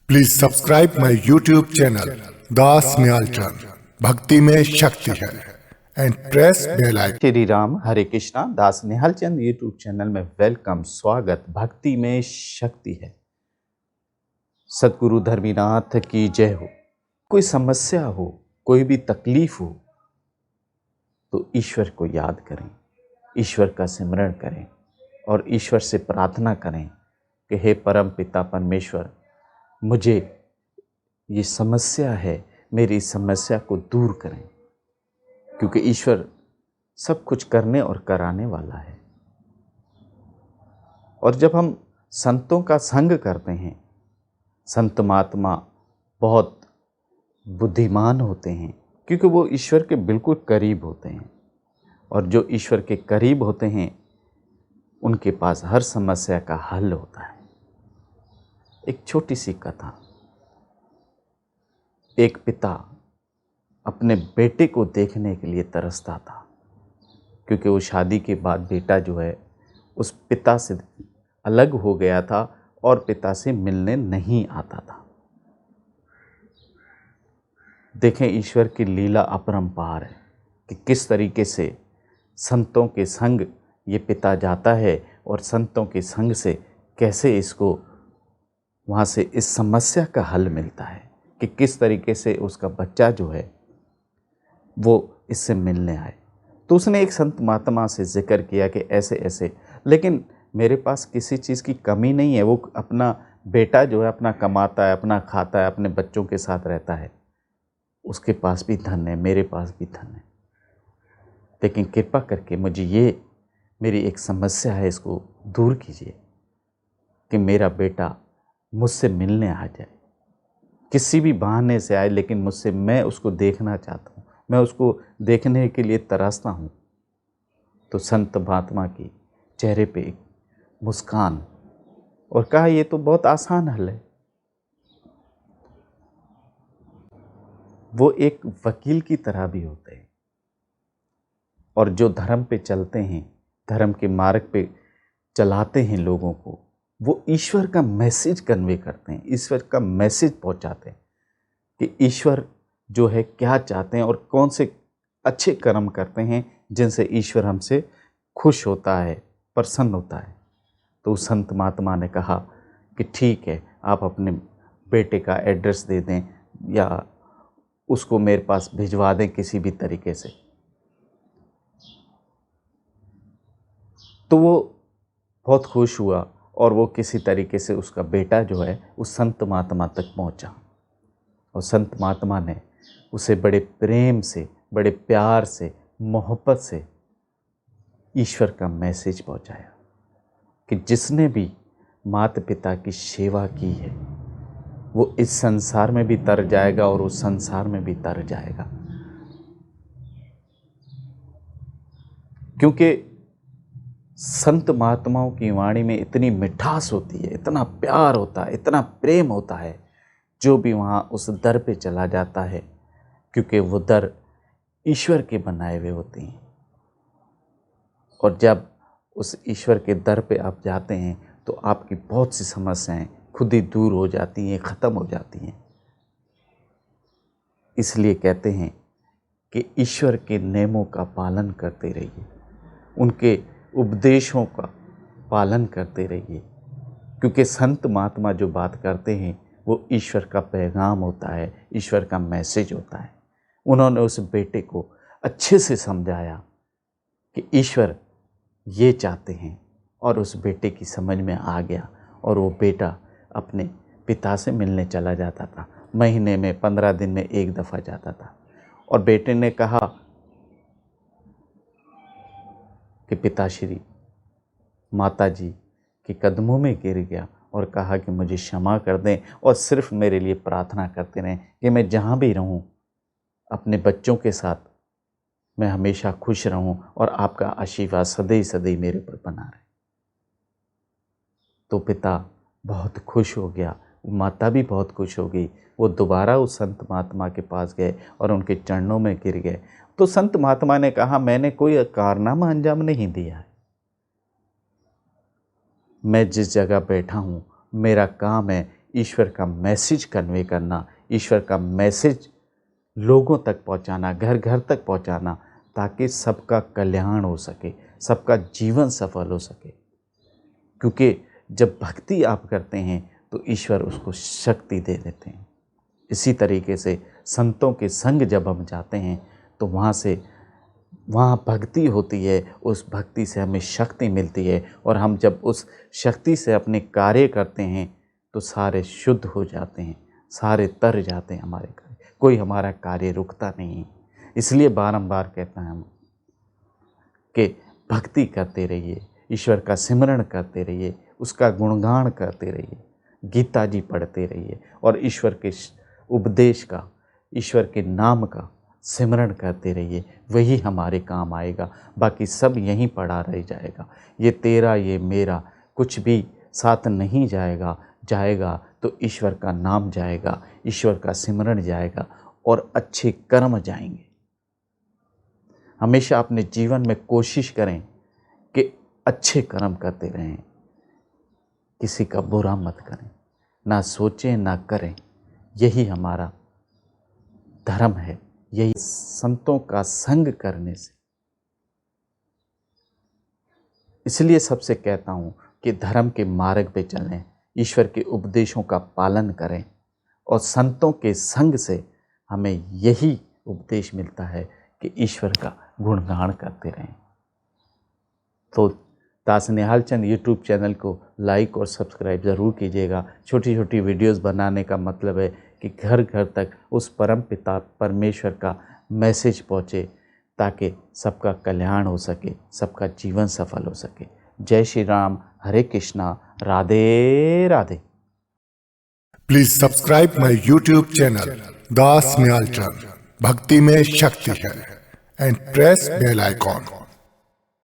Please subscribe my YouTube channel Das Nyalchand. भक्ति में शक्ति है and press bell icon. Shri Ram, हरे कृष्णा। दास निहालचंद यूट्यूब चैनल में वेलकम, स्वागत। भक्ति में शक्ति है। सतगुरु धर्मीनाथ की जय हो। कोई समस्या हो, कोई भी तकलीफ हो तो ईश्वर को याद करें, ईश्वर का सिमरण करें और ईश्वर से प्रार्थना करें कि हे परम पिता परमेश्वर, मुझे ये समस्या है, मेरी समस्या को दूर करें, क्योंकि ईश्वर सब कुछ करने और कराने वाला है। और जब हम संतों का संग करते हैं, संत महात्मा बहुत बुद्धिमान होते हैं, क्योंकि वो ईश्वर के बिल्कुल करीब होते हैं। और जो ईश्वर के करीब होते हैं उनके पास हर समस्या का हल होता है। एक छोटी सी कथा। एक पिता अपने बेटे को देखने के लिए तरसता था, क्योंकि वो शादी के बाद बेटा जो है उस पिता से अलग हो गया था और पिता से मिलने नहीं आता था। देखें, ईश्वर की लीला अपरंपार है कि किस तरीके से संतों के संग ये पिता जाता है और संतों के संग से कैसे इसको वहाँ से इस समस्या का हल मिलता है, कि किस तरीके से उसका बच्चा जो है वो इससे मिलने आए। तो उसने एक संत महात्मा से जिक्र किया कि ऐसे ऐसे, लेकिन मेरे पास किसी चीज़ की कमी नहीं है। वो अपना बेटा जो है अपना कमाता है, अपना खाता है, अपने बच्चों के साथ रहता है, उसके पास भी धन है, मेरे पास भी धन है, लेकिन कृपा करके मुझे ये मेरी एक समस्या है, इसको दूर कीजिए कि मेरा बेटा मुझसे मिलने आ जाए, किसी भी बहाने से आए, लेकिन मुझसे, मैं उसको देखना चाहता हूँ, मैं उसको देखने के लिए तरसता हूँ। तो संत महात्मा की चेहरे पे एक मुस्कान और कहा, ये तो बहुत आसान हल है। वो एक वकील की तरह भी होते हैं और जो धर्म पे चलते हैं, धर्म के मार्ग पे चलाते हैं लोगों को, वो ईश्वर का मैसेज कन्वे करते हैं, ईश्वर का मैसेज पहुंचाते हैं कि ईश्वर जो है क्या चाहते हैं और कौन से अच्छे कर्म करते हैं जिनसे ईश्वर हमसे खुश होता है, प्रसन्न होता है। तो उस संत महात्मा ने कहा कि ठीक है, आप अपने बेटे का एड्रेस दे दें या उसको मेरे पास भिजवा दें किसी भी तरीके से। तो वो बहुत खुश हुआ और वो किसी तरीके से उसका बेटा जो है उस संत महात्मा तक पहुंचा और संत महात्मा ने उसे बड़े प्रेम से, बड़े प्यार से, मोहब्बत से ईश्वर का मैसेज पहुंचाया कि जिसने भी माता पिता की सेवा की है वो इस संसार में भी तर जाएगा और उस संसार में भी तर जाएगा, क्योंकि संत महात्माओं की वाणी में इतनी मिठास होती है, इतना प्यार होता है, इतना प्रेम होता है। जो भी वहाँ उस दर पे चला जाता है, क्योंकि वो दर ईश्वर के बनाए हुए होते हैं, और जब उस ईश्वर के दर पे आप जाते हैं तो आपकी बहुत सी समस्याएं खुद ही दूर हो जाती हैं, ख़त्म हो जाती हैं। इसलिए कहते हैं कि ईश्वर के नियमों का पालन करते रहिए, उनके उपदेशों का पालन करते रहिए, क्योंकि संत महात्मा जो बात करते हैं वो ईश्वर का पैगाम होता है, ईश्वर का मैसेज होता है। उन्होंने उस बेटे को अच्छे से समझाया कि ईश्वर ये चाहते हैं और उस बेटे की समझ में आ गया और वो बेटा अपने पिता से मिलने चला जाता था। महीने में 15 दिन में एक दफ़ा जाता था और बेटे ने कहा कि पिताश्री, माताजी के कदमों में गिर गया और कहा कि मुझे क्षमा कर दें और सिर्फ मेरे लिए प्रार्थना करते रहें कि मैं जहाँ भी रहूँ अपने बच्चों के साथ मैं हमेशा खुश रहूँ और आपका आशीर्वाद सदैव सदैव मेरे पर बना रहे। तो पिता बहुत खुश हो गया, माता भी बहुत खुश हो गई। वो दोबारा उस संत महात्मा के पास गए और उनके चरणों में गिर गए। तो संत महात्मा ने कहा, मैंने कोई कारनामा अंजाम नहीं दिया है, मैं जिस जगह बैठा हूँ मेरा काम है ईश्वर का मैसेज कन्वे करना, ईश्वर का मैसेज लोगों तक पहुंचाना, घर घर तक पहुंचाना, ताकि सबका कल्याण हो सके, सबका जीवन सफल हो सके। क्योंकि जब भक्ति आप करते हैं तो ईश्वर उसको शक्ति दे देते हैं। इसी तरीके से संतों के संग जब हम जाते हैं तो वहाँ भक्ति होती है, उस भक्ति से हमें शक्ति मिलती है, और हम जब उस शक्ति से अपने कार्य करते हैं तो सारे शुद्ध हो जाते हैं, सारे तर जाते हैं हमारे कार्य, कोई हमारा कार्य रुकता नहीं। इसलिए बारंबार कहता है हम कि भक्ति करते रहिए, ईश्वर का सिमरण करते रहिए, उसका गुणगान करते रहिए, गीता जी पढ़ते रहिए और ईश्वर के उपदेश का, ईश्वर के नाम का सिमरण करते रहिए। वही हमारे काम आएगा, बाकी सब यहीं पड़ा रह जाएगा। ये तेरा ये मेरा कुछ भी साथ नहीं जाएगा, जाएगा तो ईश्वर का नाम जाएगा, ईश्वर का सिमरण जाएगा और अच्छे कर्म जाएंगे। हमेशा अपने जीवन में कोशिश करें कि अच्छे कर्म करते रहें, किसी का बुरा मत करें, ना सोचें ना करें। यही हमारा धर्म है, यही संतों का संग करने से। इसलिए सबसे कहता हूँ कि धर्म के मार्ग पे चलें, ईश्वर के उपदेशों का पालन करें, और संतों के संग से हमें यही उपदेश मिलता है कि ईश्वर का गुणगान करते रहें। तो दास निहाल चंद यूट्यूब चैनल को लाइक और सब्सक्राइब ज़रूर कीजिएगा। छोटी छोटी वीडियोस बनाने का मतलब है कि घर घर तक उस परम पिता परमेश्वर का मैसेज पहुँचे, ताकि सबका कल्याण हो सके, सबका जीवन सफल हो सके। जय श्री राम, हरे Krishna, Radhe Radhe. Please subscribe my YouTube channel Das Myalchand, भक्ति में शक्ति है, एंड प्रेस बेल आइकॉन।